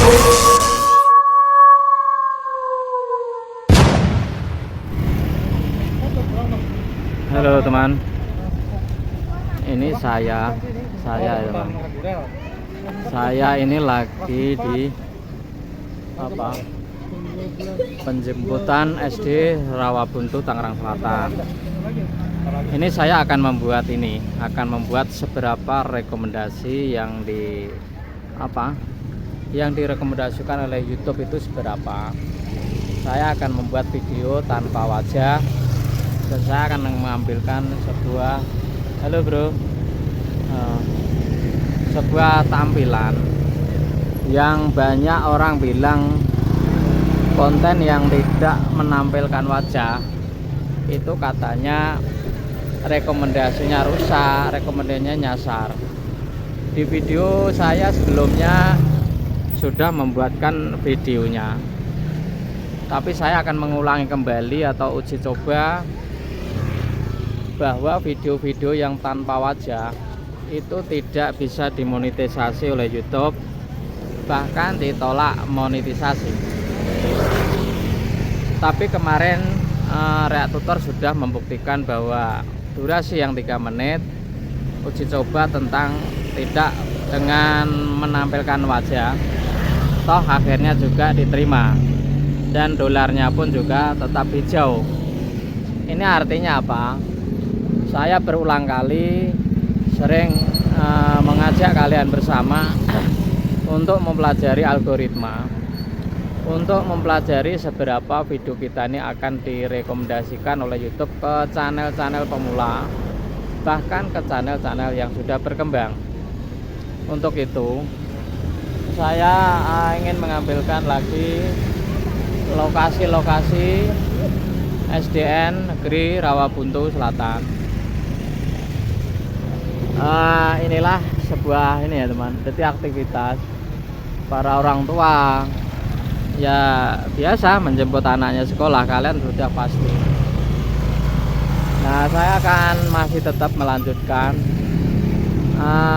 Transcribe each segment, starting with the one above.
Halo teman, ini saya teman. Saya ini lagi di penjemputan SD Rawabuntu Tangerang Selatan. Ini saya akan membuat seberapa rekomendasi yang direkomendasikan oleh YouTube itu seberapa. Saya akan membuat video tanpa wajah. Dan saya akan mengambilkan sebuah tampilan yang banyak orang bilang konten yang tidak menampilkan wajah itu katanya rekomendasinya rusak, rekomendasinya nyasar. Di video saya sebelumnya sudah membuatkan videonya, tapi saya akan mengulangi kembali atau uji coba bahwa video-video yang tanpa wajah itu tidak bisa dimonetisasi oleh YouTube, bahkan ditolak monetisasi. Tapi kemarin Reak Tutor sudah membuktikan bahwa durasi yang 3 menit uji coba tentang tidak dengan menampilkan wajah, toh akhirnya juga diterima dan dolarnya pun juga tetap hijau. Ini artinya apa? Saya berulang kali sering mengajak kalian bersama untuk mempelajari algoritma, untuk mempelajari seberapa video kita ini akan direkomendasikan oleh YouTube ke channel-channel pemula, bahkan ke channel-channel yang sudah berkembang. Untuk itu saya ingin mengambilkan lagi lokasi-lokasi SDN Negeri Rawabuntu Selatan. Inilah sebuah ya teman, detik aktivitas para orang tua ya biasa menjemput anaknya sekolah, kalian sudah pasti. Nah, saya akan masih tetap melanjutkan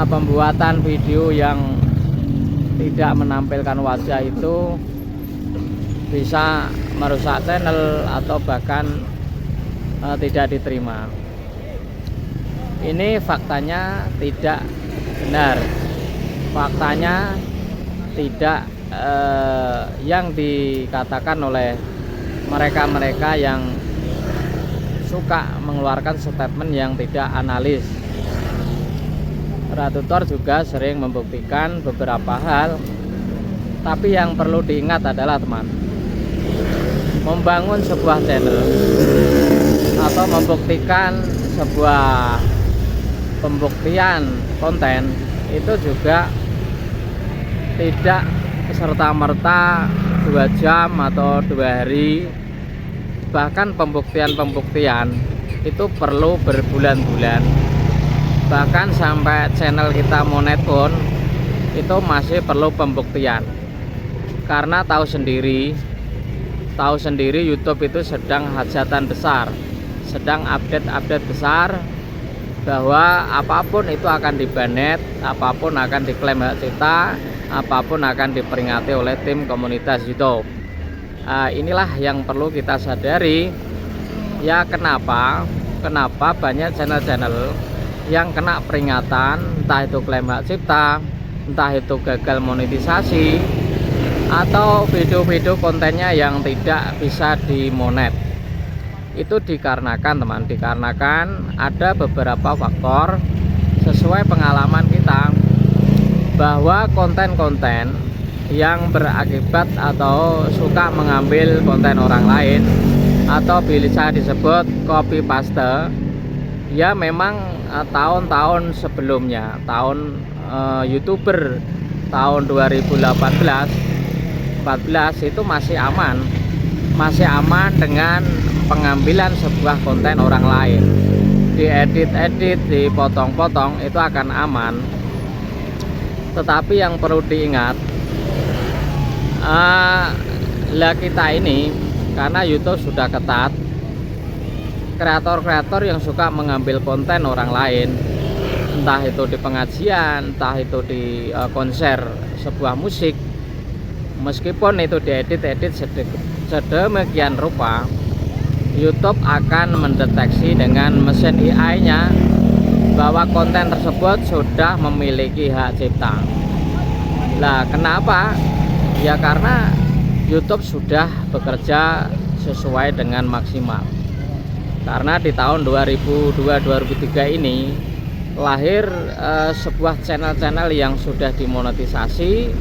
pembuatan video yang tidak menampilkan wajah itu bisa merusak channel atau bahkan tidak diterima. Ini faktanya tidak benar, faktanya tidak yang dikatakan oleh mereka-mereka yang suka mengeluarkan statement yang tidak analis. Reak Tutor juga sering membuktikan beberapa hal, tapi yang perlu diingat adalah teman, membangun sebuah channel atau membuktikan sebuah pembuktian konten itu juga tidak serta-merta 2 jam atau 2 hari, bahkan pembuktian itu perlu berbulan-bulan, bahkan sampai channel kita monet pun itu masih perlu pembuktian. Karena tahu sendiri YouTube itu sedang hajatan besar, sedang update besar, bahwa apapun itu akan dibanet, apapun akan diklaim hak cipta, apapun akan diperingati oleh tim komunitas YouTube. Inilah yang perlu kita sadari ya, kenapa banyak channel-channel yang kena peringatan, entah itu klaim hak cipta, entah itu gagal monetisasi, atau video-video kontennya yang tidak bisa dimonet. Itu dikarenakan ada beberapa faktor sesuai pengalaman kita, bahwa konten-konten yang berakibat atau suka mengambil konten orang lain atau bisa disebut copy paste ya, memang tahun-tahun sebelumnya, YouTuber tahun 2018-14 itu masih aman dengan pengambilan sebuah konten orang lain, diedit, dipotong-potong, itu akan aman. Tetapi yang perlu diingat, kita ini karena YouTube sudah ketat, kreator-kreator yang suka mengambil konten orang lain, entah itu di pengajian, entah itu di konser sebuah musik, Meskipun itu diedit sedemikian rupa, YouTube akan mendeteksi dengan mesin AI-nya bahwa konten tersebut sudah memiliki hak cipta. Lah, kenapa? Ya karena YouTube sudah bekerja sesuai dengan maksimal. Karena di tahun 2002-2003 ini lahir sebuah channel-channel yang sudah dimonetisasi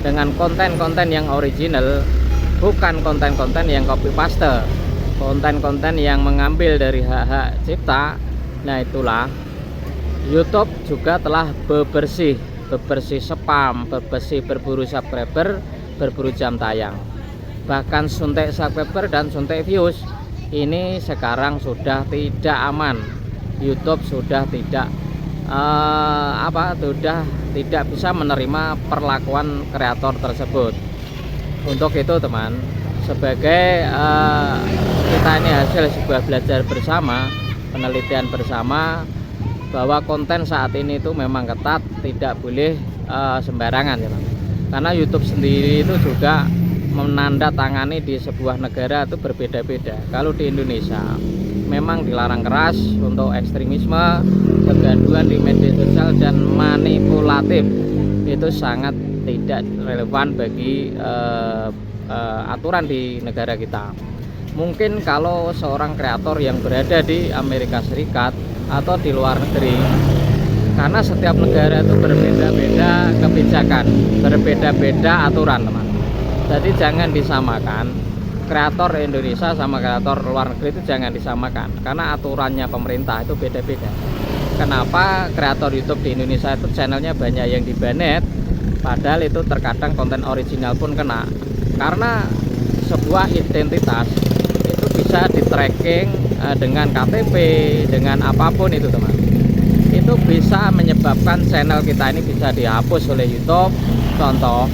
dengan konten-konten yang original, bukan konten-konten yang copy paste, konten-konten yang mengambil dari hak-hak cipta. Nah, itulah YouTube juga telah bebersih spam, berburu subscriber, berburu jam tayang. Bahkan suntik subscriber dan suntik views ini sekarang sudah tidak aman. YouTube sudah tidak sudah tidak bisa menerima perlakuan kreator tersebut. Untuk itu teman, sebagai kita ini hasil sebuah belajar bersama, penelitian bersama, bahwa konten saat ini itu memang ketat, tidak boleh sembarangan ya, karena YouTube sendiri itu juga menandatangani di sebuah negara itu berbeda-beda. Kalau di Indonesia memang dilarang keras untuk ekstremisme, kegaduhan di media sosial dan manipulatif. Itu sangat tidak relevan bagi aturan di negara kita. Mungkin kalau seorang kreator yang berada di Amerika Serikat atau di luar negeri, karena setiap negara itu berbeda-beda kebijakan, berbeda-beda aturan teman. Jadi jangan disamakan kreator Indonesia sama kreator luar negeri, itu jangan disamakan, karena aturannya pemerintah itu beda-beda. Kenapa kreator YouTube di Indonesia itu channelnya banyak yang dibanet, padahal itu terkadang konten original pun kena. Karena sebuah identitas itu bisa di tracking dengan KTP, dengan apapun itu teman. Itu bisa menyebabkan channel kita ini bisa dihapus oleh YouTube. Contoh,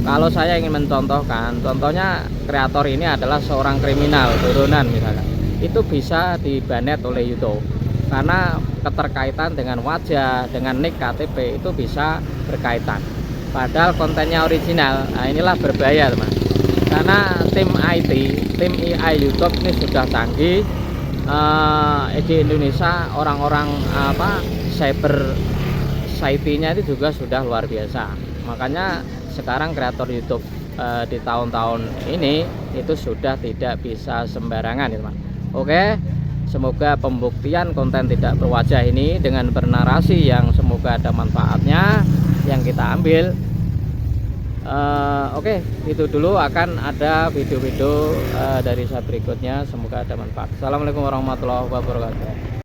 kalau saya ingin mencontohkan, contohnya kreator ini adalah seorang kriminal turunan misalnya, itu bisa dibanet oleh YouTube karena keterkaitan dengan wajah, dengan nik KTP itu bisa berkaitan, padahal kontennya original. Nah, inilah berbahaya teman, karena tim IT, tim AI YouTube ini sudah canggih. Di Indonesia orang-orang cyber society-nya itu juga sudah luar biasa. Makanya sekarang kreator YouTube di tahun-tahun ini itu sudah tidak bisa sembarangan ya teman. Oke, semoga pembuktian konten tidak berwajah ini dengan bernarasi yang semoga ada manfaatnya yang kita ambil. Oke, itu dulu, akan ada video-video dari saya berikutnya, semoga ada manfaat. Assalamualaikum warahmatullahi wabarakatuh.